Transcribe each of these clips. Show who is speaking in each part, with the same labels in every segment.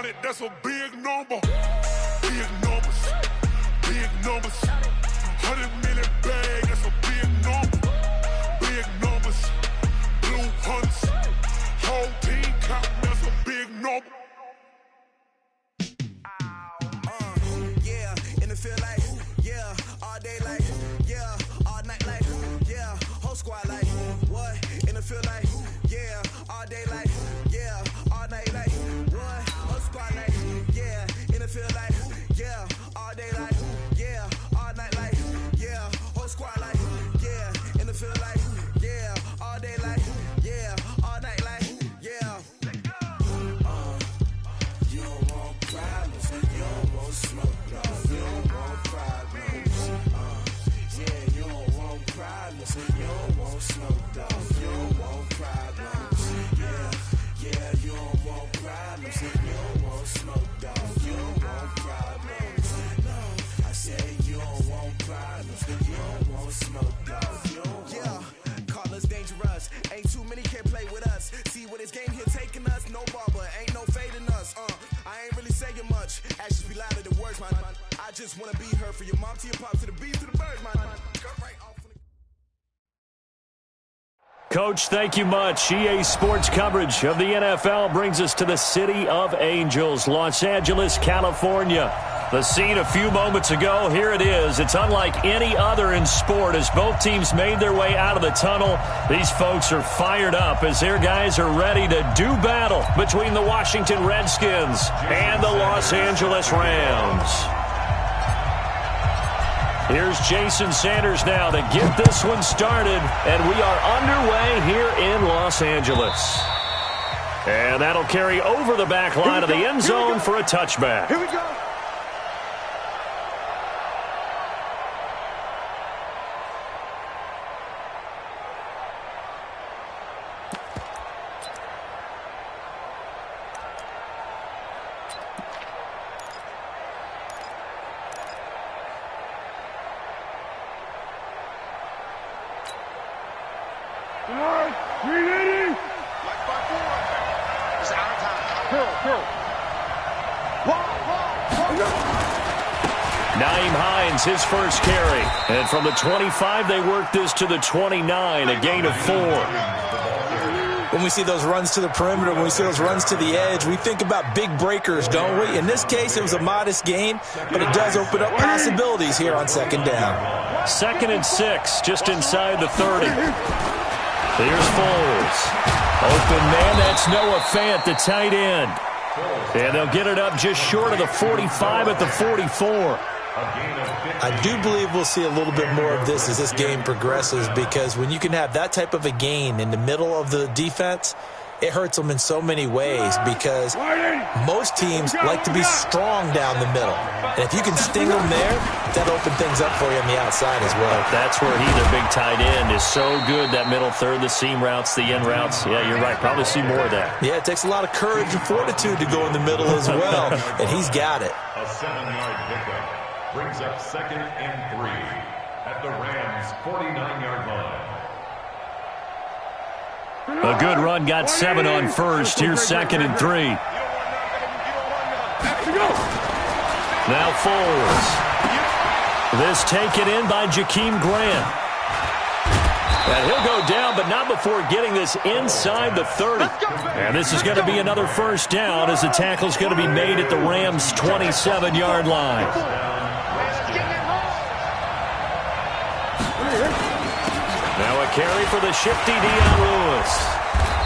Speaker 1: 100, that's a big number. Big numbers, big numbers. 100 million bag, that's a big number. Big numbers, blue hunts. Whole team counting, that's a big number.
Speaker 2: Yeah, in the field like, yeah, all day like, yeah, all night like, yeah, whole squad like, what? In the field like, yeah, all day like, yeah, all night like, what? Whole squad like, yeah, in the field like, yeah, all day like, yeah, all night like, yeah, whole squad like, yeah, in the field like, yeah, all day like, yeah, all night like, yeah. You don't want problems, you don't want smoke, dog. You don't want problems. Yeah, you don't want problems, you don't want smoke, dog. You don't want problems. Yeah, you don't want problems, you don't want smoke, dog. You don't want problems. No, I said you don't want problems, you don't want smoke, dog. You don't want. Yeah, call us dangerous. Ain't too many can play with us. See where this game here taking us. No barber, ain't no fading us. I ain't really saying much. Actions be louder than words, man. I just wanna be heard for your mom to your pop to the beat to the birds, man. Cut right off.
Speaker 3: Coach, thank you much. EA Sports coverage of the NFL brings us to the City of Angels, Los Angeles, California. The scene a few moments ago, here it is. It's unlike any other in sport as both teams made their way out of the tunnel. These folks are fired up as their guys are ready to do battle between the Washington Redskins and the Los Angeles Rams. Here's Jason Sanders now to get this one started, and we are underway here in Los Angeles. And that'll carry over the back line of the end zone for a touchback.
Speaker 4: Here we go.
Speaker 3: His first carry. And from the 25, they work this to the 29, a gain of 4.
Speaker 5: When we see those runs to the perimeter, when we see those runs to the edge, we think about big breakers, don't we? In this case, it was a modest gain, but it does open up possibilities here on second down.
Speaker 3: 2nd and 6, just inside the 30. Here's Foles. Open man, that's Noah Fant, the tight end. And they'll get it up just short of the 45 at the 44.
Speaker 5: I do believe we'll see a little bit more of this as this game progresses, because when you can have that type of a gain in the middle of the defense, it hurts them in so many ways, because most teams like to be strong down the middle. And if you can sting them there, that'll open things up for you on the outside as well.
Speaker 3: That's where their big tight end, is so good, that middle third, the seam routes, the in routes. Yeah, you're right. Probably see more of that.
Speaker 5: Yeah, it takes a lot of courage and fortitude to go in the middle as well, and he's got it.
Speaker 6: A 7-yard pickup brings up 2nd and 3 at the Rams' 49-yard line.
Speaker 3: A good run, got 7 on first. Here's 2nd and 3. Now Foles. This taken in by Jakeem Grant. And he'll go down, but not before getting this inside the 30. And this is going to be another first down, as the tackle's going to be made at the Rams' 27-yard line. Now a carry for the shifty Dion Lewis.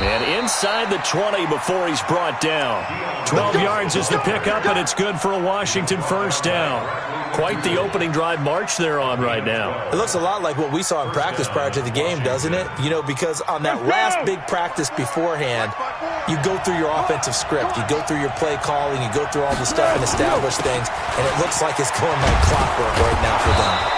Speaker 3: And inside the 20 before he's brought down. 12 yards is the pickup, and it's good for a Washington first down. Quite the opening drive march they're on right now.
Speaker 5: It looks a lot like what we saw in practice prior to the game, doesn't it? You know, because on that last big practice beforehand, you go through your offensive script. You go through your play calling. You go through all the stuff and establish things. And it looks like it's going like clockwork right now for them.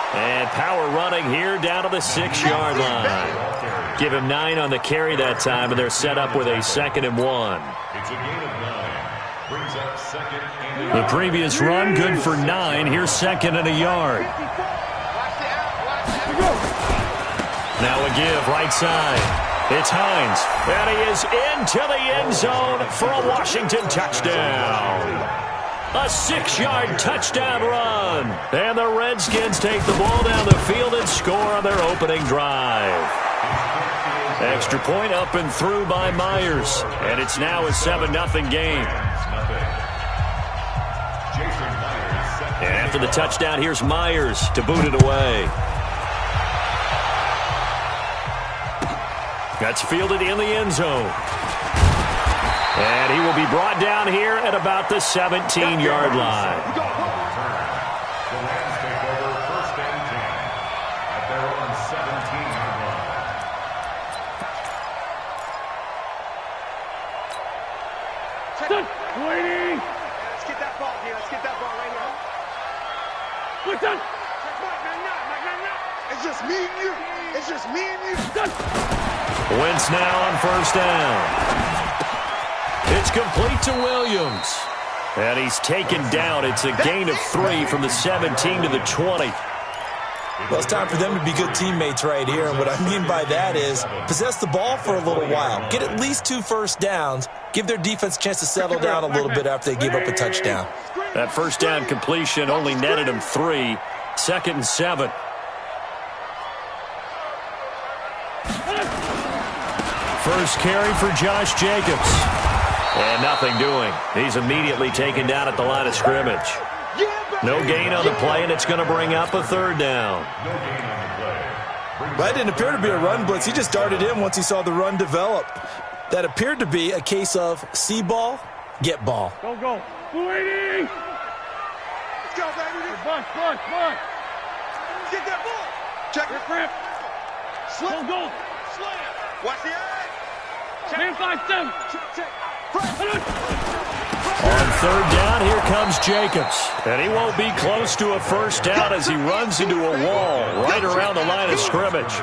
Speaker 3: And power running here down to the 6-yard line. Give him 9 on the carry that time, and they're set up with a 2nd and 1.
Speaker 6: It's a gain of 9. Brings up 2nd and 8.
Speaker 3: The previous run, good for 9. Here's 2nd and a yard. Now a give right side. It's Hines, and he is into the end zone for a Washington touchdown. A 6-yard touchdown run. And the Redskins take the ball down the field and score on their opening drive. Extra point up and through by Myers. And it's now a 7-0 game. And after the touchdown, here's Myers to boot it away. That's fielded in the end zone. And he will be brought down here at about the 17-yard line.
Speaker 6: The Rams take over 1st and 10 at their own 17-yard line.
Speaker 4: Waiting. Let's get that ball here. Let's get that ball right here. We're done. It's just me and you. It's just me and you. Done.
Speaker 3: Wentz now on 1st down. It's complete to Williams. And he's taken down. It's a gain of 3 from the 17 to the 20.
Speaker 5: Well, it's time for them to be good teammates right here. And what I mean by that is possess the ball for a little while. Get at least 2 first downs. Give their defense a chance to settle down a little bit after they give up a touchdown.
Speaker 3: That 1st down completion only netted him 3. 2nd and 7. First carry for Josh Jacobs. And nothing doing. He's immediately taken down at the line of scrimmage. No gain on the play, and it's going to bring up a 3rd down.
Speaker 5: That didn't appear to be a run blitz. He just darted in once he saw the run develop. That appeared to be a case of see ball, get ball.
Speaker 4: Go. Waiting. Let's go, baby. Bunch. Get that ball. Check your grip. Slow. Go. Slam. Watch the eye. Man 5-7. Check.
Speaker 3: On 3rd down, here comes Jacobs. And he won't be close to a 1st down as he runs into a wall right around the line of scrimmage.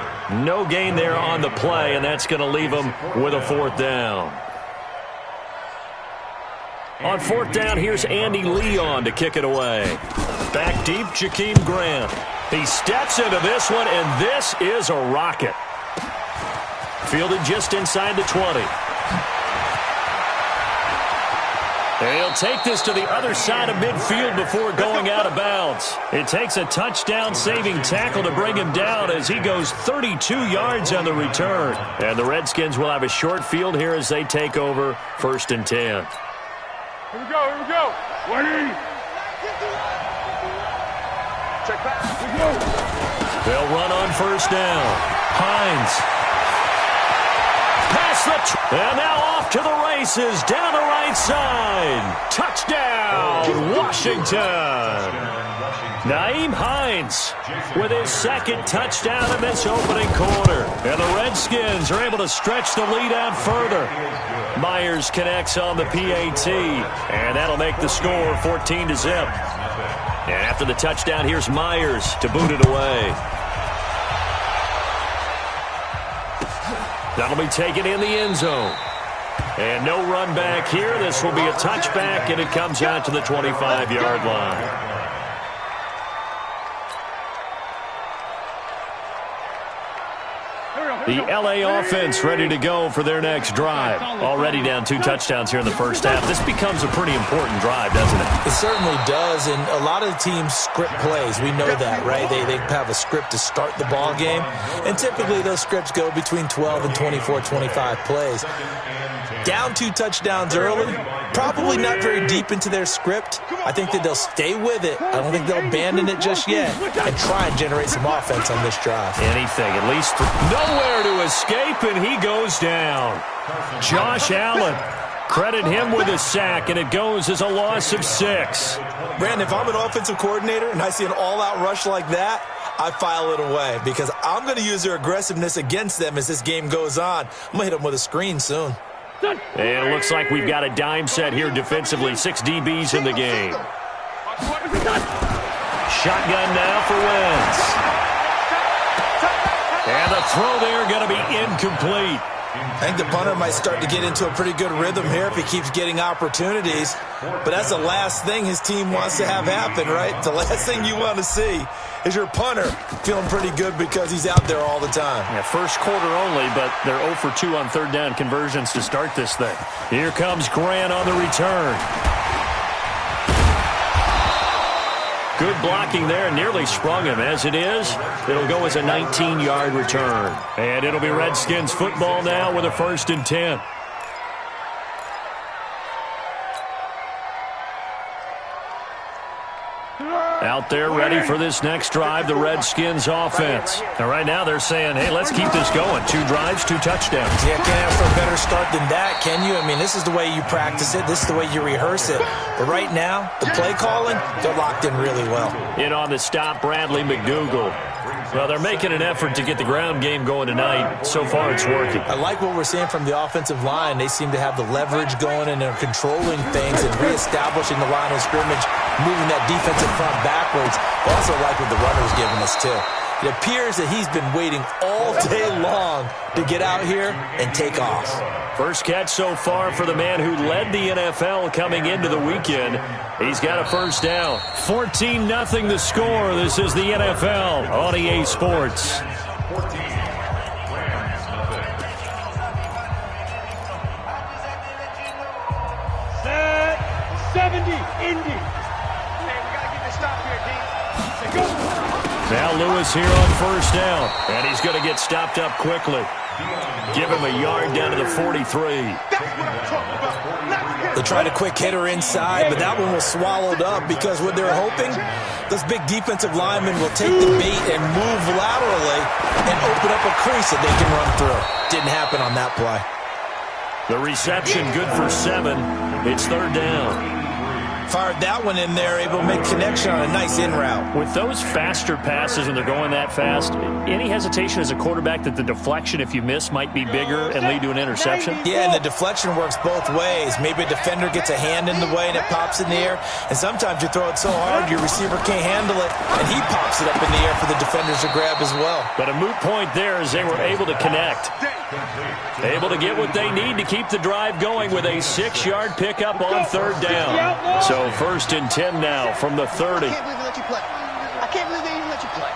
Speaker 3: No gain there on the play, and that's going to leave him with a 4th down. On 4th down, here's Andy Leon to kick it away. Back deep, Jakeem Grant. He steps into this one, and this is a rocket. Fielded just inside the 20. And he'll take this to the other side of midfield before going out of bounds. It takes a touchdown-saving tackle to bring him down as he goes 32 yards on the return. And the Redskins will have a short field here as they take over 1st and 10.
Speaker 4: Here we go. Waiting. Check back. Here we go.
Speaker 3: They'll run on 1st down. Hines. And now off to the races down the right side. Touchdown, Washington. Nyheim Hines with his 2nd touchdown in this opening quarter. And the Redskins are able to stretch the lead out further. Myers connects on the PAT. And that'll make the score 14-0. And after the touchdown, here's Myers to boot it away. That'll be taken in the end zone. And no run back here. This will be a touchback, and it comes out to the 25-yard line. The L.A. offense ready to go for their next drive. Already down 2 touchdowns here in the 1st half. This becomes a pretty important drive, doesn't it?
Speaker 5: It certainly does, and a lot of teams script plays. We know that, right? They have a script to start the ball game, and typically those scripts go between 12 and 24, 25 plays. Down 2 touchdowns early, probably not very deep into their script. I think that they'll stay with it. I don't think they'll abandon it just yet and try and generate some offense on this drive.
Speaker 3: Anything, at least nowhere to escape, and he goes down. Josh Allen, credit him with a sack, and it goes as a loss of 6.
Speaker 5: Brandon, if I'm an offensive coordinator and I see an all-out rush like that, I file it away because I'm going to use their aggressiveness against them as this game goes on. I'm going to hit them with a screen soon.
Speaker 3: And it looks like we've got a dime set here defensively. 6 DBs in the game. Shotgun now for Wentz. And the throw there going to be incomplete.
Speaker 5: I think the punter might start to get into a pretty good rhythm here if he keeps getting opportunities. But that's the last thing his team wants to have happen, right? The last thing you want to see is your punter feeling pretty good because he's out there all the time.
Speaker 3: Yeah, first quarter only, but they're 0 for 2 on third down conversions to start this thing. Here comes Grant on the return. Good blocking there, nearly sprung him. As it is, it'll go as a 19-yard return. And it'll be Redskins football now with a 1st and 10. Out there ready for this next drive, the Redskins offense. And right now they're saying, hey, let's keep this going. 2 drives, 2 touchdowns.
Speaker 5: Yeah, can't ask for a better start than that, can you? I mean, this is the way you practice it. This is the way you rehearse it. But right now, the play calling, they're locked in really well.
Speaker 3: In on the stop, Bradley McDougal. Well, they're making an effort to get the ground game going tonight. So far, it's working.
Speaker 5: I like what we're seeing from the offensive line. They seem to have the leverage going, and they're controlling things and reestablishing the line of scrimmage, moving that defensive front backwards. I also like what the runner's giving us, too. It appears that he's been waiting all day long to get out here and take off.
Speaker 3: First catch so far for the man who led the NFL coming into the weekend. He's got a 1st down. 14-0 the score. This is the NFL on EA Sports.
Speaker 6: 14, Rams, nothing.
Speaker 4: Set 70, Indy. Hey, we got to get this stop here, D. Say go.
Speaker 3: Now Lewis here on 1st down. And he's going to get stopped up quickly. Give him a yard down to the 43.
Speaker 4: That's what I'm talking about. Let's get
Speaker 5: They tried a quick hitter inside, but that one was swallowed up because what they're hoping, those big defensive linemen will take the bait and move laterally and open up a crease that they can run through. Didn't happen on that play.
Speaker 3: The reception good for 7. It's 3rd down.
Speaker 5: Fired that one in there, able to make connection on a nice in route.
Speaker 3: With those faster passes when they're going that fast, any hesitation as a quarterback that the deflection, if you miss, might be bigger and lead to an interception?
Speaker 5: Yeah, and the deflection works both ways. Maybe a defender gets a hand in the way and it pops in the air. And sometimes you throw it so hard your receiver can't handle it, and he pops it up in the air for the defenders to grab as well.
Speaker 3: But a moot point there as they were able to connect. Able to get what they need to keep the drive going with a 6-yard pickup on 3rd down. So 1st and 10 now from the 30.
Speaker 7: I can't believe they let you play. I can't believe they even let you play.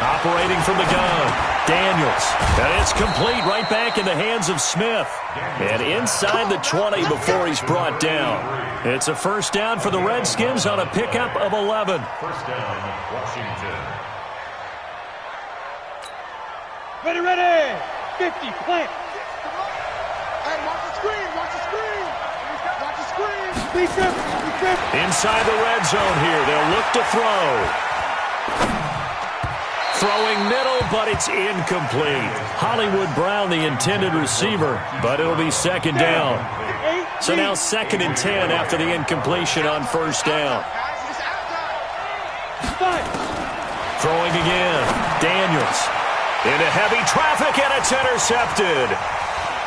Speaker 3: Operating from the gun, Daniels. And it's complete right back in the hands of Smith. And inside the 20 before he's brought down. It's a 1st down for the Redskins on a pickup of 11.
Speaker 6: 1st down, Washington.
Speaker 4: Ready. 50, plant.
Speaker 7: Hey, watch the screen. Watch the screen. Watch the screen.
Speaker 4: Be careful.
Speaker 3: Inside the red zone here, they'll look to throw. Throwing middle, but it's incomplete. Hollywood Brown, the intended receiver, but it'll be 2nd down. So now 2nd and 10 after the incompletion on 1st down. Throwing again, Daniels. Into heavy traffic, and it's intercepted.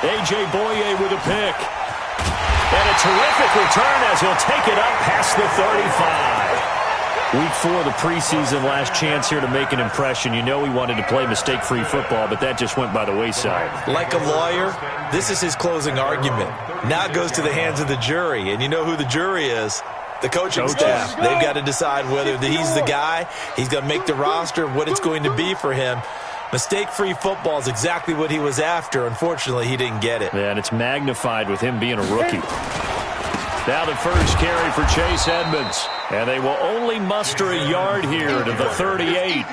Speaker 3: A.J. Boye with a pick. And a terrific return as he'll take it up past the 35. Week 4 of the preseason, last chance here to make an impression. You know he wanted to play mistake-free football, but that just went by the wayside.
Speaker 5: Like a lawyer, this is his closing argument. Now it goes to the hands of the jury, and you know who the jury is. The coaching staff. They've got to decide whether he's the guy, he's going to make the roster, what it's going to be for him. Mistake-free football is exactly what he was after. Unfortunately, he didn't get it.
Speaker 3: Yeah, and it's magnified with him being a rookie. Now the first carry for Chase Edmonds. And they will only muster a yard here to the 38.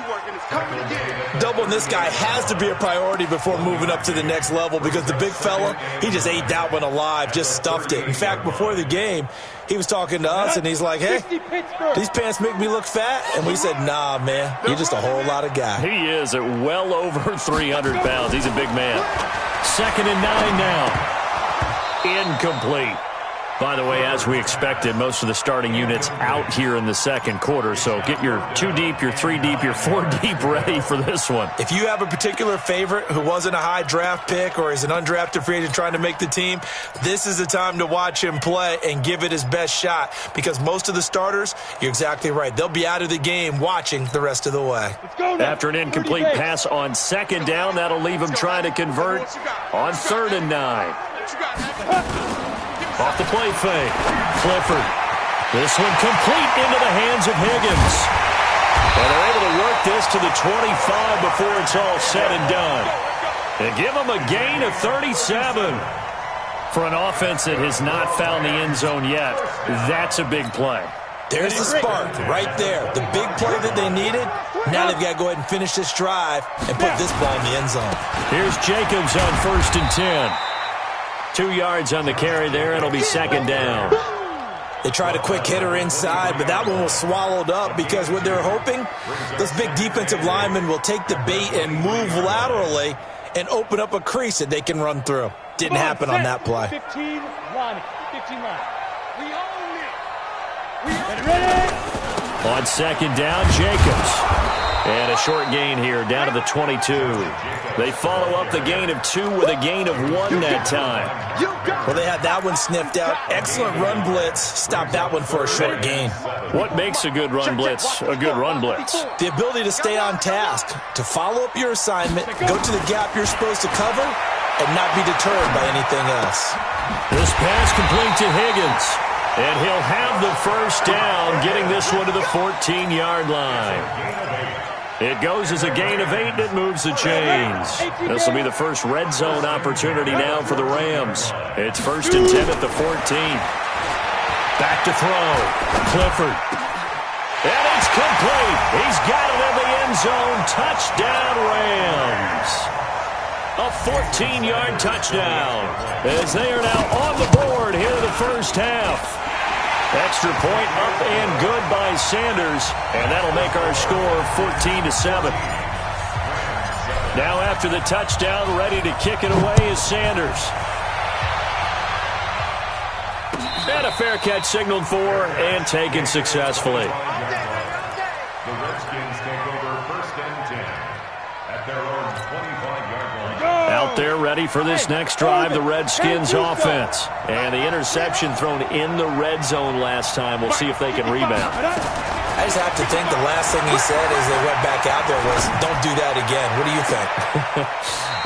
Speaker 5: Doubling this guy has to be a priority before moving up to the next level because the big fella, he just ate that one alive, just stuffed it. In fact, before the game, he was talking to us, and he's like, hey, these pants make me look fat? And we said, nah, man, you're just a whole lot of guy.
Speaker 3: He is at well over 300 pounds. He's a big man. 2nd and 9 now. Incomplete. By the way, as we expected, most of the starting units out here in the second quarter. So get your 2 deep, your 3 deep, your 4 deep ready for this one.
Speaker 5: If you have a particular favorite who wasn't a high draft pick or is an undrafted free agent trying to make the team, this is the time to watch him play and give it his best shot, because most of the starters, you're exactly right, they'll be out of the game watching the rest of the way.
Speaker 3: After an incomplete pass on second down, that'll leave him trying to convert on 3rd and 9. Off the play fake. Clifford. This one complete into the hands of Higgins. And they're able to work this to the 25 before it's all said and done. And give them a gain of 37. For an offense that has not found the end zone yet, that's a big play.
Speaker 5: There's the spark right there. The big play that they needed. Now they've got to go ahead and finish this drive and put this ball in the end zone.
Speaker 3: Here's Jacobs on 1st and 10. 2 yards on the carry there. It'll be 2nd down.
Speaker 5: They tried a quick hitter inside, but that one was swallowed up because what they're hoping, those big defensive linemen will take the bait and move laterally and open up a crease that they can run through. Didn't happen on that play.
Speaker 7: 15 line. 15 line. We own it. We ready?
Speaker 3: On 2nd down, Jacobs. And a short gain here, down to the 22. They follow up the gain of 2 with a gain of 1 that time.
Speaker 5: Well, they had that one sniffed out. Excellent run blitz. Stop that one for a short gain.
Speaker 3: What makes a good run blitz a good run blitz?
Speaker 5: The ability to stay on task, to follow up your assignment, go to the gap you're supposed to cover, and not be deterred by anything else.
Speaker 3: This pass complete to Higgins. And he'll have the first down, getting this one to the 14-yard line. It goes as a gain of 8, and it moves the chains. This will be the first red zone opportunity now for the Rams. It's 1st and 10 at the 14. Back to throw. Clifford. And it's complete. He's got it in the end zone. Touchdown, Rams. A 14-yard touchdown, as they are now on the board here in the first half. Extra point up and good by Sanders, and that'll make our score 14-7. Now after the touchdown, ready to kick it away is Sanders. And a fair catch signaled for and taken successfully.
Speaker 6: The Redskins take over 1st and 10 at their own 25-yard line.
Speaker 3: Out there ready for this next drive, the Redskins offense. And the interception thrown in the red zone last time. We'll see if they can rebound.
Speaker 5: I just have to think the last thing he said as they went back out there was, don't do that again. What do you think?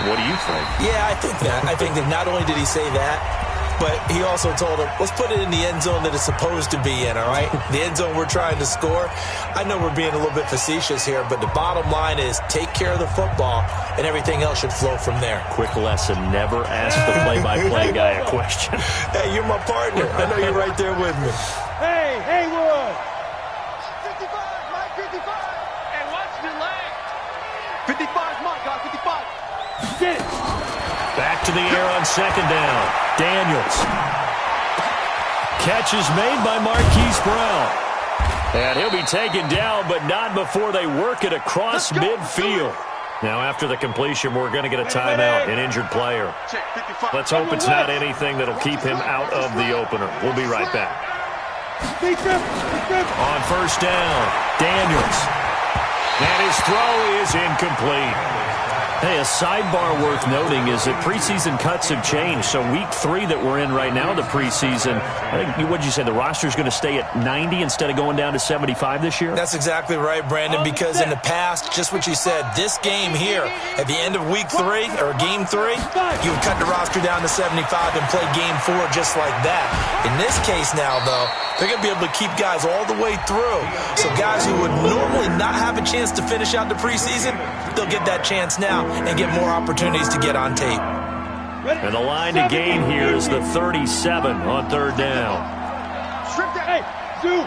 Speaker 3: What do you think?
Speaker 5: Yeah, I think that. I think that not only did he say that, but he also told him, let's put it in the end zone that it's supposed to be in, all right? The end zone we're trying to score. I know we're being a little bit facetious here, but the bottom line is take care of the football, and everything else should flow from there.
Speaker 3: Quick lesson, never ask the play-by-play guy a question.
Speaker 5: Hey, you're my partner. I know you're right there with me.
Speaker 7: Hey, Haywood. 55, Mike, 55. And watch the leg. 55, Mike, 55. Get it.
Speaker 3: Back to the air on 2nd down. Daniels. Catch is made by Marquise Brown. And he'll be taken down, but not before they work it across midfield. Now, after the completion, we're going to get a timeout, an injured player. Let's hope it's not anything that'll keep him out of the opener. We'll be right back. On 1st down, Daniels. And his throw is incomplete. Hey, a sidebar worth noting is that preseason cuts have changed. So week 3 that we're in right now, the preseason, I think, what'd you say, the roster's going to stay at 90 instead of going down to 75 this year?
Speaker 5: That's exactly right, Brandon, because in the past, just what you said, this game here, at the end of week 3, or game 3, you would cut the roster down to 75 and play game 4 just like that. In this case now, though, they're going to be able to keep guys all the way through. So guys who would normally not have a chance to finish out the preseason, they'll get that chance now and get more opportunities to get on tape.
Speaker 3: And the line to gain here is the 37 on 3rd down.
Speaker 7: Hey, Zoo.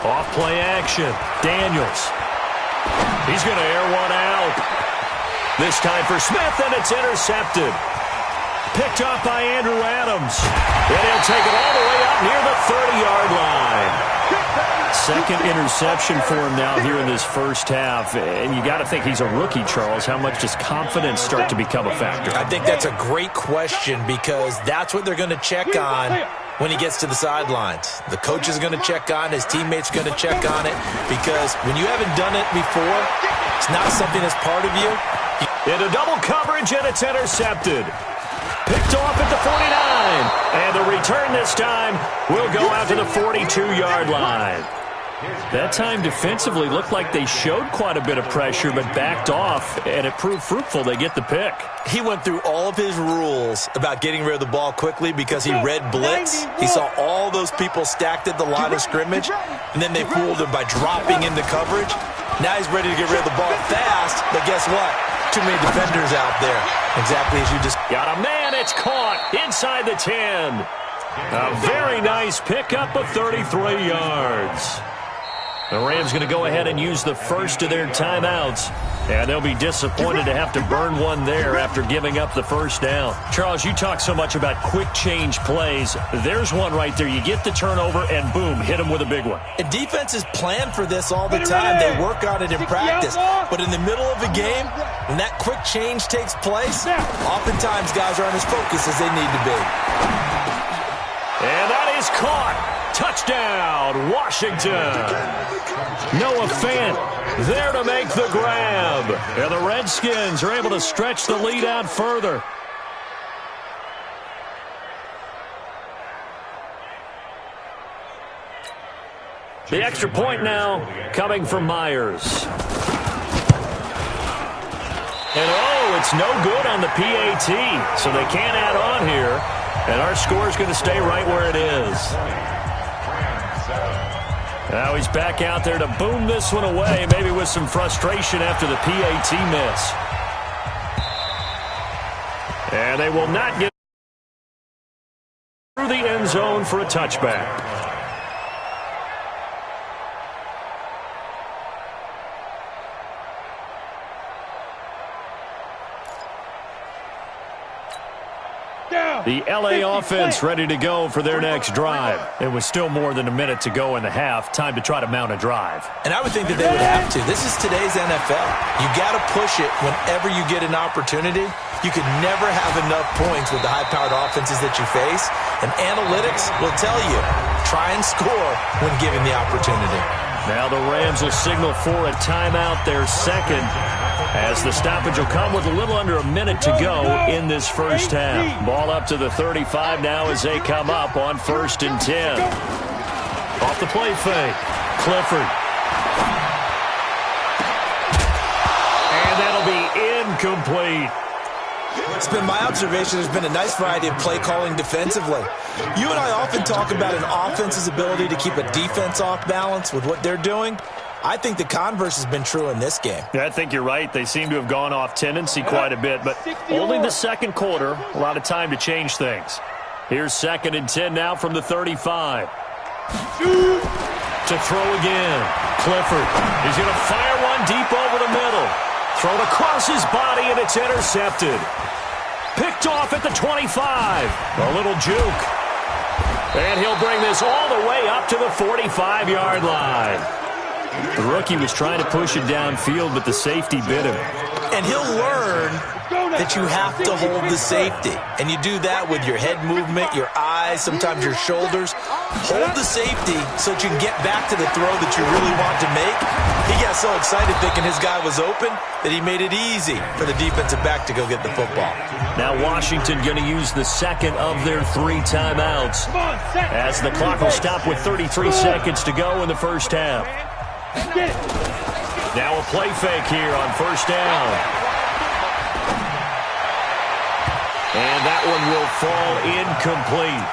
Speaker 3: Off play action. Daniels. He's going to air one out. This time for Smith, and it's intercepted. Picked off by Andrew Adams. And he'll take it all the way up near the 30-yard line. Second interception for him now here in this first half. And you got to think he's a rookie, Charles. How much does confidence start to become a factor?
Speaker 5: I think that's a great question because that's what they're going to check on when he gets to the sidelines. The coach is going to check on, his teammates are going to check on it, because when you haven't done it before, it's not something that's part of you.
Speaker 3: Into double coverage, and it's intercepted. Picked off at the 49. And the return this time will go out to the 42-yard line. That time defensively looked like they showed quite a bit of pressure but backed off, and it proved fruitful. They get the pick.
Speaker 5: He went through all of his rules about getting rid of the ball quickly because he read blitz. He saw all those people stacked at the line of scrimmage, and then they fooled him by dropping into coverage. Now he's ready to get rid of the ball fast, but guess what? Too many defenders out there. Exactly as you just...
Speaker 3: Got a man, it's caught inside the 10. A very nice pickup of 33 yards. The Rams going to go ahead and use the first of their timeouts, and they'll be disappointed to have to burn one there after giving up the first down. Charles, you talk so much about quick change plays. There's one right there. You get the turnover, and boom, hit them with a big one.
Speaker 5: And defenses plan for this all the time. They work on it in practice. But in the middle of a game, when that quick change takes place, oftentimes guys aren't as focused as they need to be.
Speaker 3: And that is caught. Touchdown, Washington. Noah Fant there to make the grab. And the Redskins are able to stretch the lead out further. The extra point now coming from Myers. And oh, it's no good on the PAT, so they can't add on here. And our score is going to stay right where it is. Now he's back out there to boom this one away, maybe with some frustration after the PAT miss. And they will not get through the end zone for a touchback. The L.A. offense ready to go for their next drive. It was still more than a minute to go in the half. Time to try to mount a drive.
Speaker 5: And I would think that they would have to. This is today's NFL. You got to push it whenever you get an opportunity. You can never have enough points with the high-powered offenses that you face. And analytics will tell you, try and score when given the opportunity.
Speaker 3: Now the Rams will signal for a timeout, their second, as the stoppage will come with a little under a minute to go in this first half. Ball up to the 35 now as they come up on 1st and 10. Off the play fake. Clifford. And that'll be incomplete.
Speaker 5: It's been my observation there's been a nice variety of play calling defensively. You and I often talk about an offense's ability to keep a defense off balance with what they're doing. I think the converse has been true in this game.
Speaker 3: Yeah, I think you're right. They seem to have gone off tendency quite a bit, but only the second quarter. A lot of time to change things. Here's 2nd and 10 now from the 35. To throw again. Clifford. He's going to fire one deep over the middle. Thrown across his body, and it's intercepted. Picked off at the 25. A little juke. And he'll bring this all the way up to the 45-yard line. The rookie was trying to push it downfield, but the safety bit him.
Speaker 5: And he'll learn that you have to hold the safety. And you do that with your head movement, your eyes, sometimes your shoulders. Hold the safety so that you can get back to the throw that you really want to make. He got so excited thinking his guy was open that he made it easy for the defensive back to go get the football.
Speaker 3: Now Washington going to use the second of their 3 timeouts as the clock will stop with 33 seconds to go in the first half. Now a play fake here on 1st down. And that one will fall incomplete.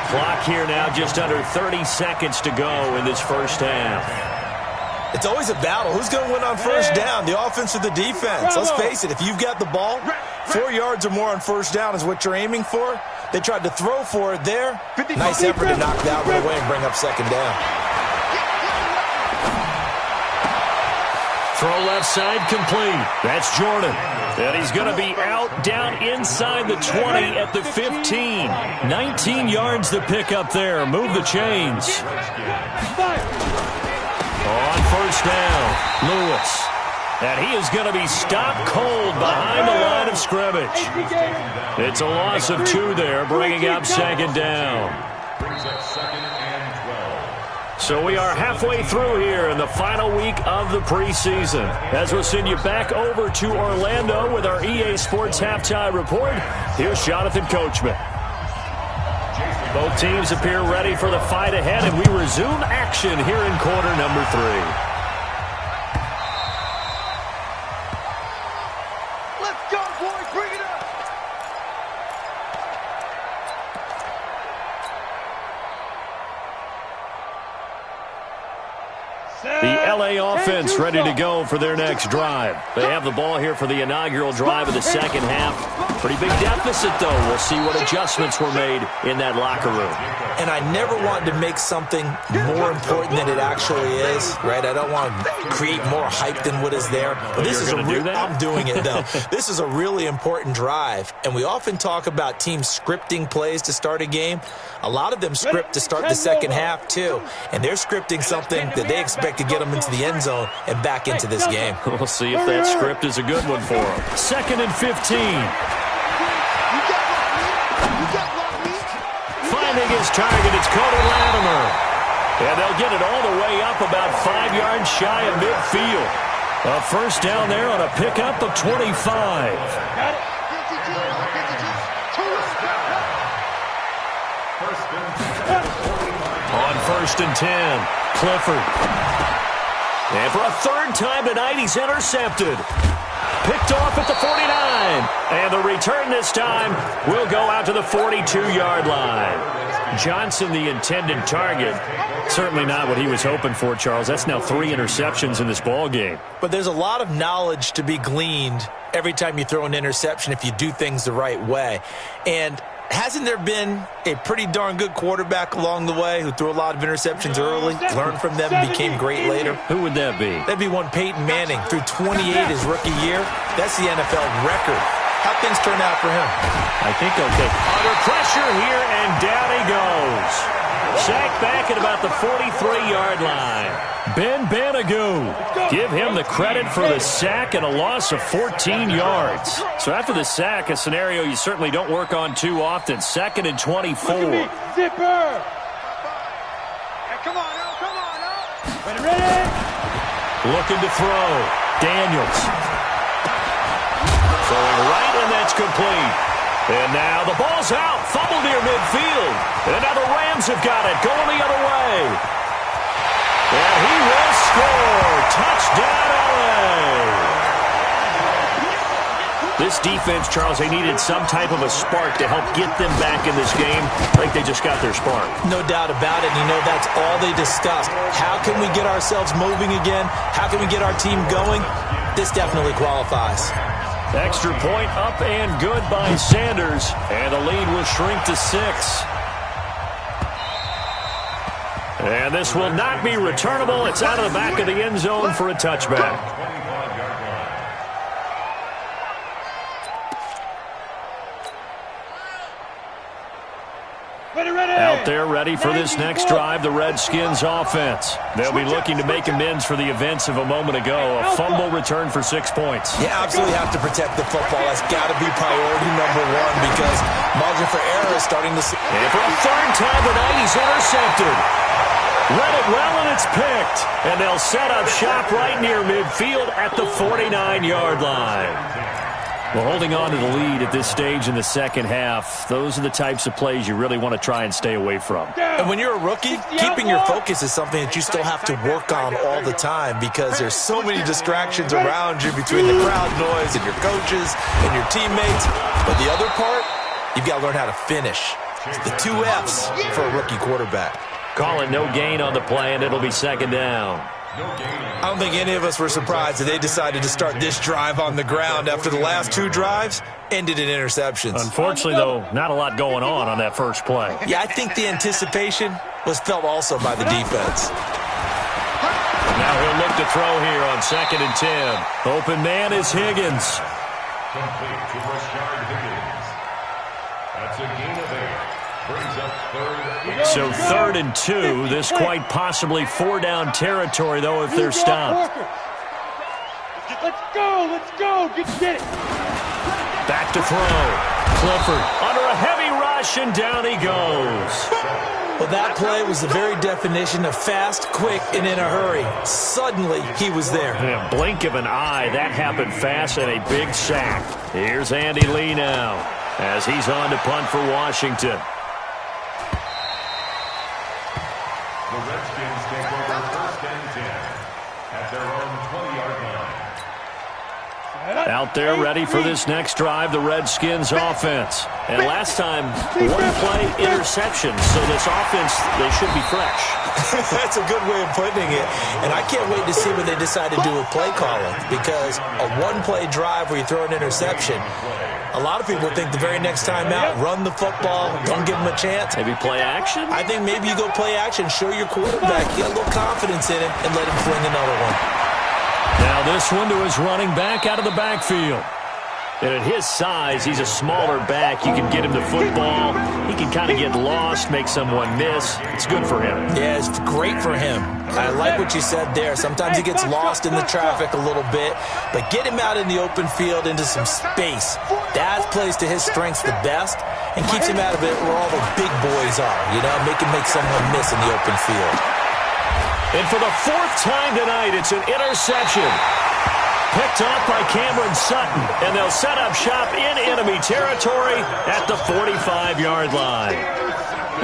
Speaker 3: Clock here now just under 30 seconds to go in this first half.
Speaker 5: It's always a battle. Who's going to win on 1st down, the offense or the defense? Let's face it, if you've got the ball, 4 yards or more on 1st down is what you're aiming for. They tried to throw for it there. Nice effort to knock that one away and bring up 2nd down.
Speaker 3: Throw left side complete. That's Jordan. And he's going to be out down inside the 20 at the 15. 19 yards to pick up there. Move the chains. On first down, Lewis. And he is going to be stopped cold behind the line of scrimmage. It's a loss of 2 there, bringing up second down.
Speaker 6: Brings up second and 12.
Speaker 3: So we are halfway through here in the final week of the preseason. As we'll send you back over to Orlando with our EA Sports Halftime Report, here's Jonathan Coachman. Both teams appear ready for the fight ahead, and we resume action here in quarter number 3.
Speaker 7: Let's go, boys. Bring it up.
Speaker 3: The LA offense ready to go for their next drive. They have the ball here for the inaugural drive of the second half. Pretty big deficit, though. We'll see what adjustments were made in that locker room.
Speaker 5: And I never want to make something more important than it actually is, right? I don't want to create more hype than what is there. But this is I'm doing it, though. This is a really important drive. And we often talk about teams scripting plays to start a game. A lot of them script to start the second half, too. And they're scripting something that they expect to get them into the end zone and back into this game.
Speaker 3: We'll see if that script is a good one for them. Second and 15. Finding his target, it's Cody Latimer. And they'll get it all the way up about 5 yards shy of midfield. A first down there on a pickup of 25.
Speaker 7: Got it.
Speaker 3: On first and 10, Clifford. And for a third time tonight, he's intercepted. Picked off at the 49. And the return this time will go out to the 42-yard line. Johnson, the intended target. Certainly not what he was hoping for, Charles. That's now 3 interceptions in this ball game.
Speaker 5: But there's a lot of knowledge to be gleaned every time you throw an interception if you do things the right way. And hasn't there been a pretty darn good quarterback along the way who threw a lot of interceptions early, learned from them, and became great later?
Speaker 3: Who would that be?
Speaker 5: That'd be one Peyton Manning, threw 28 his rookie year. That's the NFL record. How'd things turn out for him?
Speaker 3: I think they'll take under pressure here, and down he goes. Sacked back at about the 43-yard line. Ben Banagoo. Give him the credit for the sack and a loss of 14 yards. So after the sack, a scenario you certainly don't work on too often. Second and 24.
Speaker 7: Zipper. Hey, come on now, come on now. Ready?
Speaker 3: Looking to throw. Daniels. Throwing right, and that's complete. And now the ball's out. Fumble near midfield. And now the Rams have got it. Going the other way. And he will score. Touchdown, LA. This defense, Charles, they needed some type of a spark to help get them back in this game. Like they just got their spark.
Speaker 5: No doubt about it. You know, that's all they discussed. How can we get ourselves moving again? How can we get our team going? This definitely qualifies.
Speaker 3: Extra point up and good by Sanders. And the lead will shrink to 6. And this will not be returnable. It's out of the back of the end zone for a touchback. Out there ready for this next drive, the Redskins offense. They'll be looking to make amends for the events of a moment ago. A fumble return for 6 points.
Speaker 5: You absolutely have to protect the football. That's got to be priority number 1 because margin for error is starting to...
Speaker 3: And for a third time tonight, he's intercepted. Read it well, and it's picked. And they'll set up shop right near midfield at the 49-yard line. Well, holding on to the lead at this stage in the second half, those are the types of plays you really want to try and stay away from.
Speaker 5: And when you're a rookie, keeping your focus is something that you still have to work on all the time because there's so many distractions around you between the crowd noise and your coaches and your teammates. But the other part, you've got to learn how to finish. It's the 2 F's for a rookie quarterback.
Speaker 3: Calling no gain on the play, and it'll be second down.
Speaker 5: I don't think any of us were surprised that they decided to start this drive on the ground after the last 2 drives ended in interceptions.
Speaker 3: Unfortunately, though, not a lot going on that first play.
Speaker 5: Yeah, I think the anticipation was felt also by the defense.
Speaker 3: Now Now he'll look to throw here on 2nd and 10. Open man is Higgins.
Speaker 6: Complete to Rashard Higgins. That's a gain of 8. Brings up 3rd.
Speaker 3: So 3rd and 2. This quite possibly 4-down territory, though, if they're stopped.
Speaker 7: Let's go. Let's go. Get it.
Speaker 3: Back to throw. Clifford under a heavy rush, and down he goes.
Speaker 5: Well, that play was the very definition of fast, quick, and in a hurry. Suddenly, he was there.
Speaker 3: In a blink of an eye, that happened fast, and a big sack. Here's Andy Lee now as he's on to punt for Washington.
Speaker 6: The Redskins take over 1st and 10 at their own 20-yard line.
Speaker 3: Out there ready for this next drive, the Redskins offense. And last time, 1-play interception. So this offense, they should be fresh.
Speaker 5: That's a good way of putting it. And I can't wait to see what they decide to do with play calling, because a 1-play drive where you throw an interception, a lot of people think the very next time out, run the football, don't give them a chance.
Speaker 3: Maybe play action?
Speaker 5: I think maybe you go play action, show your quarterback, get a little confidence in him, and let him fling another one.
Speaker 3: Now this one to his running back out of the backfield. And at his size, he's a smaller back. You can get him the football. He can kind of get lost, make someone miss. It's good for him.
Speaker 5: Yeah, it's great for him. I like what you said there. Sometimes he gets lost in the traffic a little bit, but get him out in the open field into some space. That plays to his strengths the best and keeps him out of it where all the big boys are, you know, make him make someone miss in the open field.
Speaker 3: And for the 4th time tonight, it's an interception. Picked off by Cameron Sutton, and they'll set up shop in enemy territory at the 45-yard line.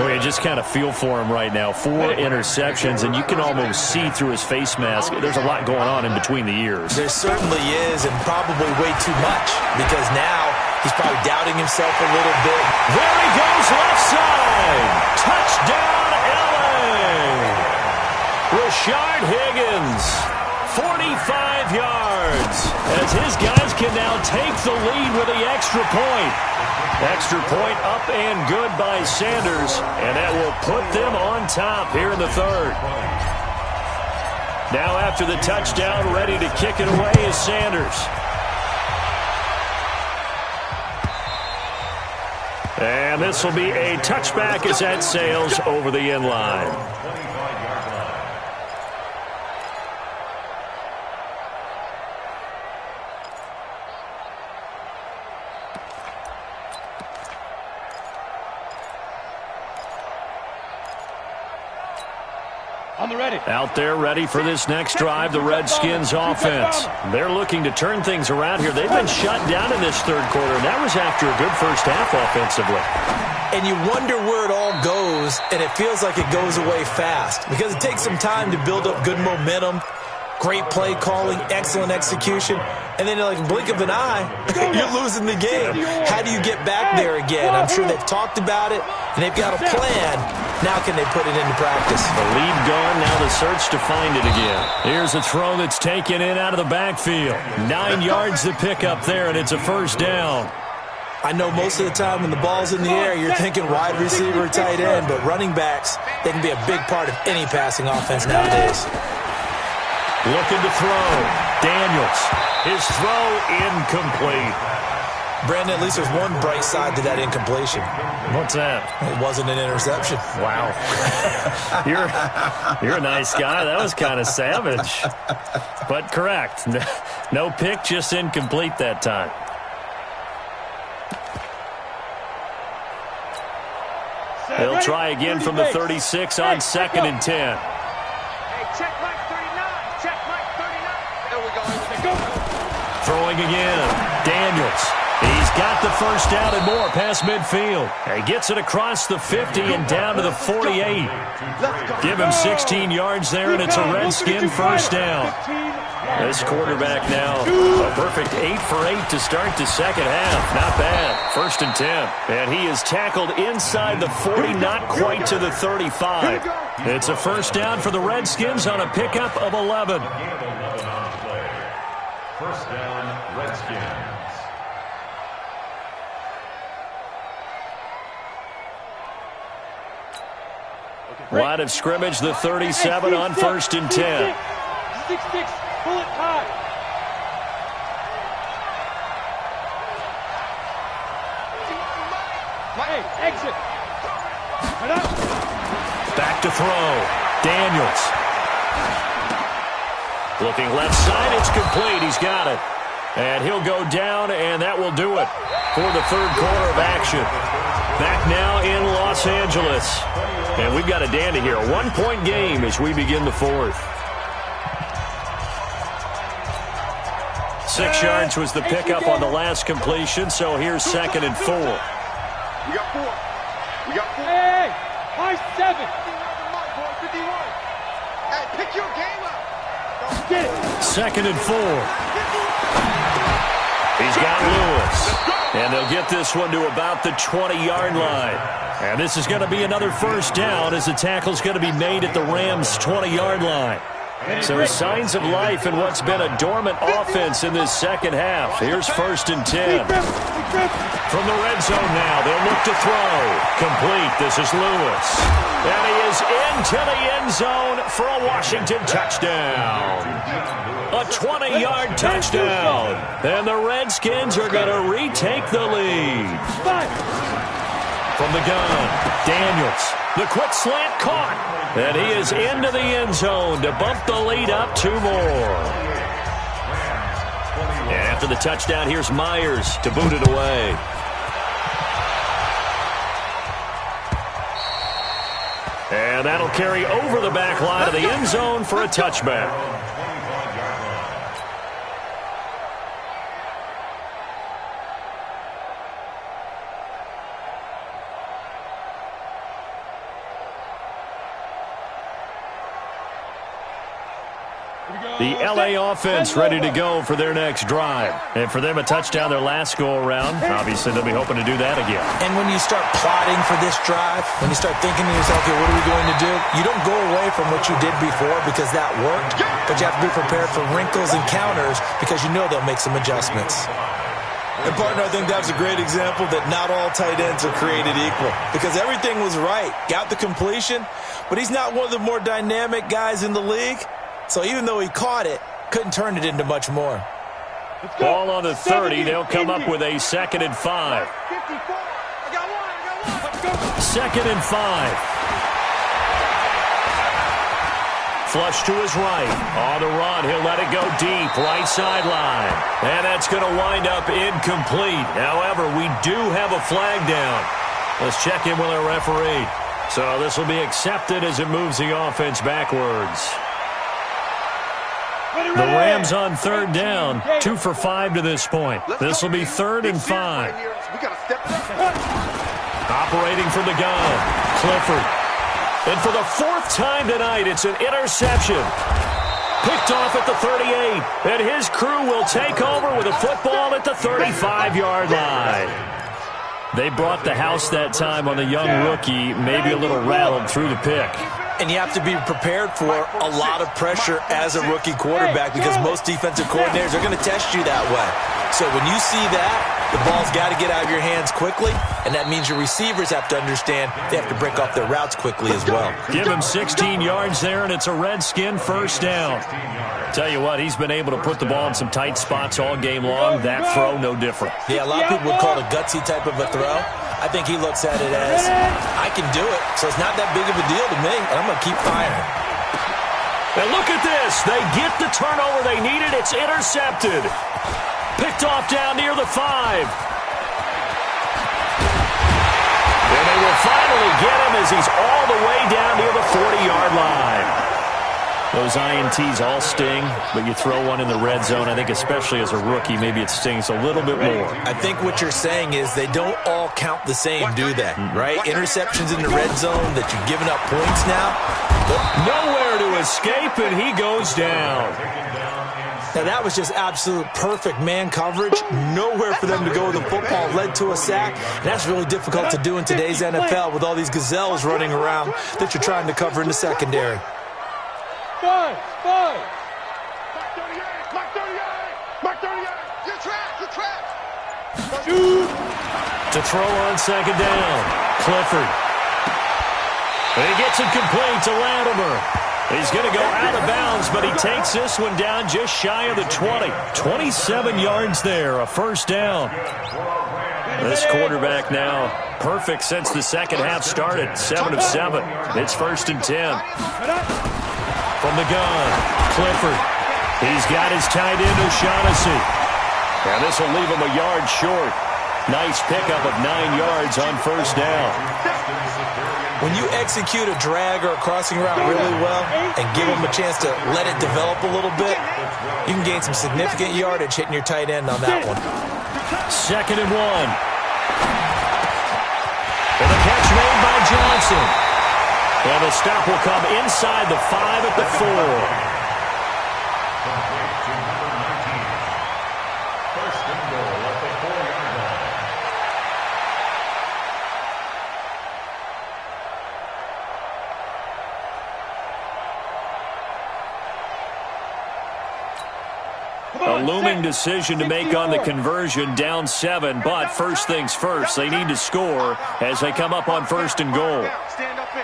Speaker 3: Well, you just kind of feel for him right now. 4 interceptions, and you can almost see through his face mask. There's a lot going on in between the ears.
Speaker 5: There certainly is, and probably way too much, because now he's probably doubting himself a little bit.
Speaker 3: There he goes, left side. Touchdown, LA. Rashard Higgins, 45 yards, as his guys can now take the lead with the extra point. Extra point up and good by Sanders, and that will put them on top here in the 3rd. Now after the touchdown, ready to kick it away is Sanders. And this will be a touchback as that sails over the end line. Out there ready for this next drive, the Redskins offense. They're looking to turn things around here. They've been shut down in this 3rd quarter, and that was after a good first half offensively.
Speaker 5: And you wonder where it all goes, and it feels like it goes away fast because it takes some time to build up good momentum, great play calling, excellent execution, and then like a blink of an eye, you're losing the game. How do you get back there again? I'm sure they've talked about it, and they've got a plan. Now can they put it into practice?
Speaker 3: The lead gone, now the search to find it again. Here's a throw that's taken in out of the backfield. 9 yards to pick up there, and it's a 1st down.
Speaker 5: I know most of the time when the ball's in the air, you're thinking wide receiver, tight end, but running backs, they can be a big part of any passing offense nowadays.
Speaker 3: Looking to throw. Daniels. His throw incomplete.
Speaker 5: Brandon, at least there's one bright side to that incompletion.
Speaker 3: What's that?
Speaker 5: It wasn't an interception.
Speaker 3: Wow. You're a nice guy. That was kind of savage. But correct. No pick, just incomplete that time. They'll try again from the 36 on 2nd and 10.
Speaker 7: Hey, check Mike 39. Check Mike 39. There we go.
Speaker 3: Throwing again. Daniels. He's got the 1st down and more past midfield. He gets it across the 50 and down to the 48. Give him 16 yards there, and it's a Redskin 1st down. This quarterback now a perfect 8 for 8 to start the 2nd half. Not bad. 1st and 10. And he is tackled inside the 40, not quite to the 35. It's a 1st down for the Redskins on a pickup of 11.
Speaker 6: 1st down, Redskins.
Speaker 3: Line of scrimmage, the 37 on 1st and 10.
Speaker 7: 6'6", bullet time. Hey, exit.
Speaker 3: Back to throw. Daniels. Looking left side, it's complete. He's got it. And he'll go down, and that will do it for the third quarter of action. Back now in Los Angeles. And we've got a dandy here. A one-point game as we begin the fourth. 6 yards was the pickup on the last completion, so here's 2nd and 4.
Speaker 4: We got 4. We got 4.
Speaker 7: Hey, high 7.
Speaker 4: 51. Hey, pick your game up.
Speaker 7: Get it.
Speaker 3: 2nd and 4. He's got Lewis. And they'll get this one to about the 20-yard line. And this is going to be another first down as the tackle's going to be made at the Rams' 20-yard line. So signs of life in what's been a dormant offense in this second half. Here's 1st and 10. From the red zone now, they'll look to throw. Complete. This is Lewis. And he is into the end zone for a Washington touchdown. A 20-yard touchdown. And the Redskins are going to retake the lead. From the gun, Daniels. The quick slant caught. And he is into the end zone to bump the lead up 2 more. And after the touchdown, here's Myers to boot it away. And that'll carry over the back line of the end zone for a touchback. The L.A. offense ready to go for their next drive. And for them, a touchdown their last go-around. Obviously, they'll be hoping to do that again.
Speaker 5: And when you start plotting for this drive, when you start thinking to yourself, okay, what are we going to do? You don't go away from what you did before because that worked, but you have to be prepared for wrinkles and counters because you know they'll make some adjustments. And, partner, I think that was a great example that not all tight ends are created equal because everything was right. Got the completion, but he's not one of the more dynamic guys in the league. So even though he caught it, couldn't turn it into much more.
Speaker 3: Ball on the 30. They'll come up with a 2nd and 5. 2nd and 5. Flush to his right. On the run, he'll let it go deep. Right sideline. And that's going to wind up incomplete. However, we do have a flag down. Let's check in with our referee. So this will be accepted as it moves the offense backwards. The Rams on 3rd down, 2 for 5 to this point. This will be 3rd and 5. Operating from the gun, Clifford. And for the 4th time tonight, it's an interception. Picked off at the 38. And his crew will take over with a football at the 35-yard line. They brought the house that time on the young rookie, maybe a little rattled through the pick.
Speaker 5: And you have to be prepared for a lot of pressure as a rookie quarterback because most defensive coordinators are going to test you that way. So when you see that, the ball's got to get out of your hands quickly, and that means your receivers have to understand they have to break off their routes quickly as well.
Speaker 3: Give him 16 yards there, and it's a Redskin first down. Tell you what, he's been able to put the ball in some tight spots all game long. That throw, no different.
Speaker 5: Yeah, a lot of people would call it a gutsy type of a throw. I think he looks at it as, I can do it, so it's not that big of a deal to me, and I'm going to keep firing.
Speaker 3: And look at this. They get the turnover they needed. It's intercepted. Picked off down near the 5. And they will finally get him as he's all the way down near the 40-yard line. Those INTs all sting, but you throw one in the red zone. I think especially as a rookie, maybe it stings a little bit more.
Speaker 5: I think what you're saying is they don't all count the same, do they? Right? Interceptions in the red zone that you're giving up points now.
Speaker 3: Nowhere to escape, and he goes down.
Speaker 5: Now, that was just absolute perfect man coverage. Nowhere for them to go with the football. Led to a sack. And that's really difficult to do in today's NFL with all these gazelles running around that you're trying to cover in the secondary.
Speaker 7: Five.
Speaker 4: Mark 38. Mark 38. You're trapped.
Speaker 3: To throw on 2nd down, Clifford. And he gets it complete to Latimer. He's going to go out of bounds, but he takes this one down just shy of the 20. 27 yards there, a first down. This quarterback now perfect since the second half started, 7 of 7. It's 1st and 10. From the gun, Clifford. He's got his tight end, O'Shaughnessy. And this will leave him a yard short. Nice pickup of 9 yards on first down.
Speaker 5: When you execute a drag or a crossing route really well and give them a chance to let it develop a little bit, you can gain some significant yardage hitting your tight end on that one.
Speaker 3: 2nd and 1. And the catch made by Johnson. And the stop will come inside the 5 at the 4. A looming decision to make on the conversion, down 7, but first things first, they need to score as they come up on 1st and goal.
Speaker 4: Stand up in.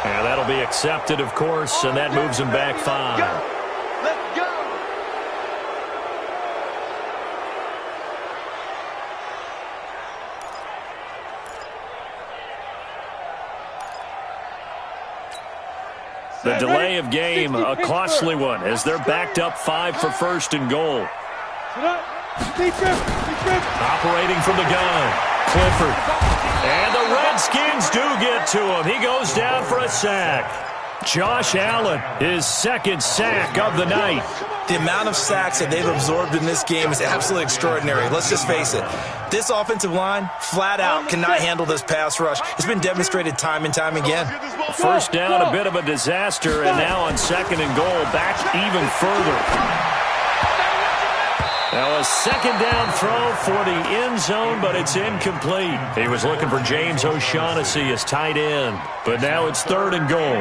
Speaker 3: And that'll be accepted, of course, and that moves him back 5.
Speaker 4: Let's go.
Speaker 3: The delay of game, a costly one, as they're backed up 5 for 1st and goal. Operating from the gun, Clifford. And the Redskins do get to him. He goes down for a sack. Josh Allen, his 2nd sack of the night.
Speaker 5: The amount of sacks that they've absorbed in this game is absolutely extraordinary. Let's just face it. This offensive line, flat out, cannot handle this pass rush. It's been demonstrated time and time again.
Speaker 3: First down, a bit of a disaster, and now on 2nd and goal, back even further. Now a 2nd down throw for the end zone, but it's incomplete. He was looking for James O'Shaughnessy as tight end, but now it's 3rd and goal.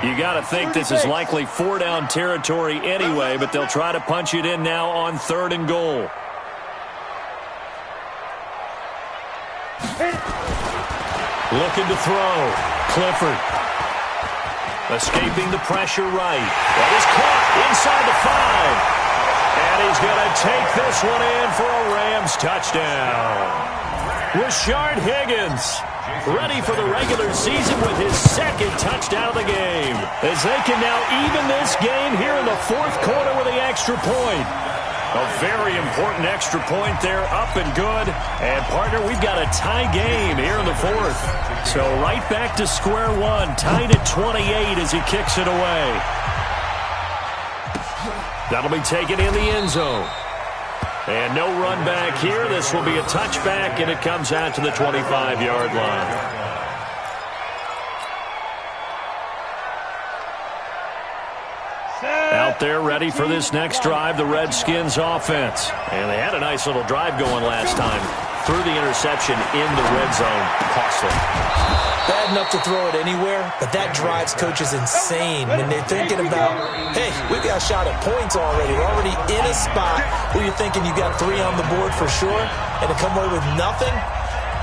Speaker 3: You got to think this is likely 4-down territory anyway, but they'll try to punch it in now on 3rd and goal. Looking to throw. Clifford. Escaping the pressure right. That is caught inside the 5. And he's going to take this one in for a Rams touchdown. Rashard Higgins ready for the regular season with his 2nd touchdown of the game, as they can now even this game here in the 4th quarter with the extra point. A very important extra point there, up and good. And, partner, we've got a tie game here in the 4th. So right back to square one, tied at 28 as he kicks it away. That'll be taken in the end zone. And no run back here. This will be a touchback, and it comes out to the 25-yard line. Out there ready for this next drive, the Redskins offense. And they had a nice little drive going last time. Threw the interception in the red zone. Costly.
Speaker 5: Bad enough to throw it anywhere, but that drives coaches insane when they're thinking about, hey, we've got a shot at points already. We're already in a spot where you're thinking you got 3 on the board for sure, and to come away with nothing,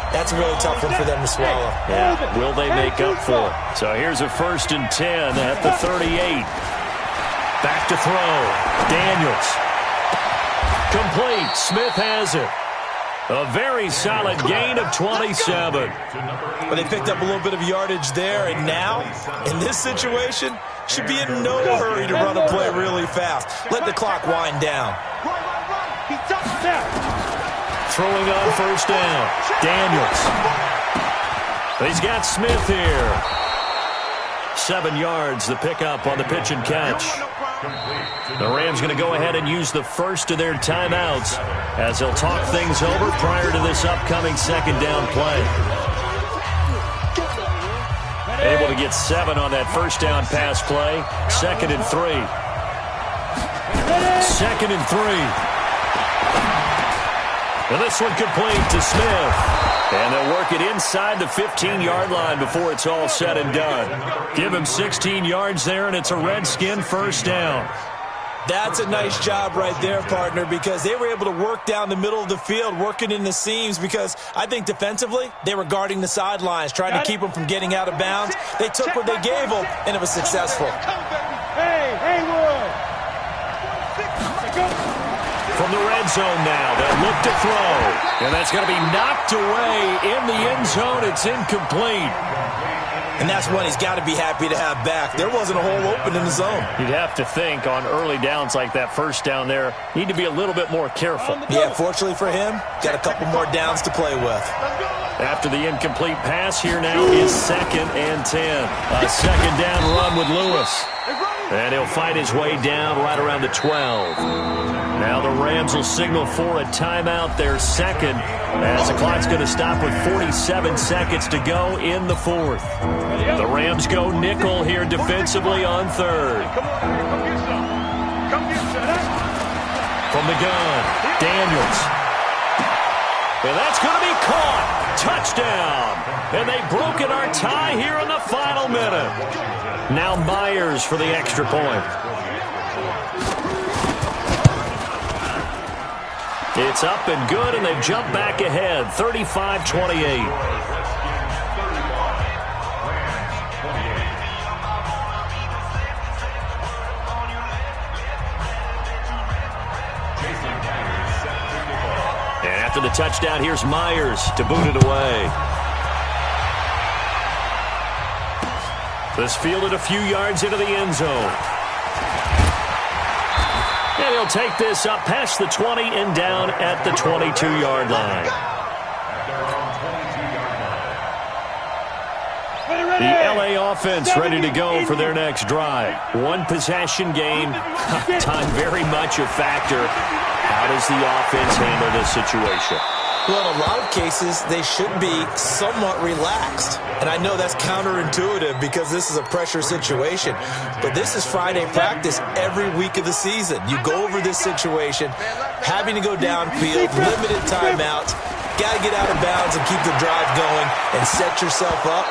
Speaker 5: that's a really tough one for them to swallow.
Speaker 3: Yeah, will they make up for it? So here's a 1st and 10 at the 38. Back to throw. Daniels. Complete. Smith has it. A very solid gain of 27.
Speaker 5: But they picked up a little bit of yardage there, and now, in this situation, should be in no hurry to run a play really fast. Let the clock wind down.
Speaker 3: Throwing on 1st down. Daniels. He's got Smith here. 7 yards, the pickup on the pitch and catch. The Rams going to go ahead and use the first of their timeouts as they'll talk things over prior to this upcoming 2nd down play. Able to get 7 on that 1st down pass play. 2nd and 3. 2nd and 3. And this one complete to Smith. And they'll work it inside the 15-yard line before it's all said and done. Give him 16 yards there, and it's a Redskin first down.
Speaker 5: That's a nice job right there, partner, because they were able to work down the middle of the field, working in the seams, because I think defensively they were guarding the sidelines, trying to keep them from getting out of bounds. They took what they gave them, and it was successful.
Speaker 7: Hey, Haywood!
Speaker 3: From the red zone now, they'll look to throw. And that's going to be knocked away in the end zone. It's incomplete.
Speaker 5: And that's one he's got to be happy to have back. There wasn't a hole open in the zone.
Speaker 3: You'd have to think on early downs like that first down there, need to be a little bit more careful.
Speaker 5: Yeah, fortunately for him, got a couple more downs to play with.
Speaker 3: After the incomplete pass, here now is 2nd and 10. A second down run with Lewis. And he'll fight his way down right around the 12. Now the Rams will signal for a timeout, their second, as the clock's going to stop with 47 seconds to go in the 4th. The Rams go nickel here defensively on 3rd. From the gun, Daniels. And that's going to be caught. Touchdown. And they've broken our tie here in the final minute. Now Myers for the extra point. It's up and good, and they've jumped back ahead, 35-28. And after the touchdown, here's Myers to boot it away. This fielded a few yards into the end zone. And he'll take this up past the 20 and down at the 22-yard line. The LA offense ready to go for their next drive. One possession game. Time very much a factor. How does the offense handle this situation?
Speaker 5: Well, in a lot of cases, they should be somewhat relaxed. And I know that's counterintuitive because this is a pressure situation. But this is Friday practice every week of the season. You go over this situation, having to go downfield, limited timeouts, got to get out of bounds and keep the drive going and set yourself up.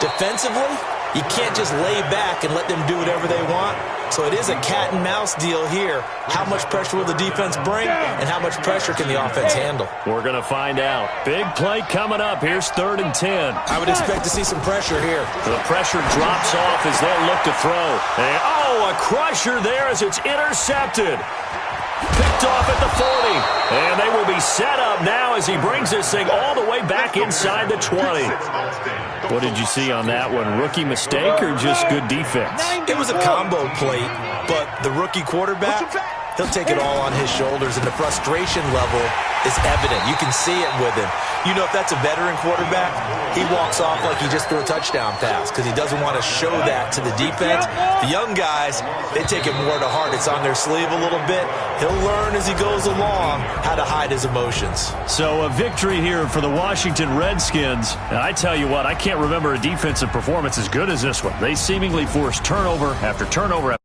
Speaker 5: Defensively, you can't just lay back and let them do whatever they want. So it is a cat-and-mouse deal here. How much pressure will the defense bring, and how much pressure can the offense handle?
Speaker 3: We're going to find out. Big play coming up. Here's 3rd and 10.
Speaker 5: I would expect to see some pressure here.
Speaker 3: The pressure drops off as they'll look to throw. And, a crusher there as it's intercepted. Picked off at the 40. And they will be set up now as he brings this thing all the way back inside the 20. What did you see on that one? Rookie mistake or just good defense?
Speaker 5: It was a combo plate, but the rookie quarterback, he'll take it all on his shoulders, and the frustration level is evident. You can see it with him. You know, if that's a veteran quarterback, he walks off like he just threw a touchdown pass because he doesn't want to show that to the defense. The young guys, they take it more to heart. It's on their sleeve a little bit. He'll learn as he goes along how to hide his emotions.
Speaker 3: So a victory here for the Washington Redskins. And I tell you what, I can't remember a defensive performance as good as this one. They seemingly forced turnover after turnover.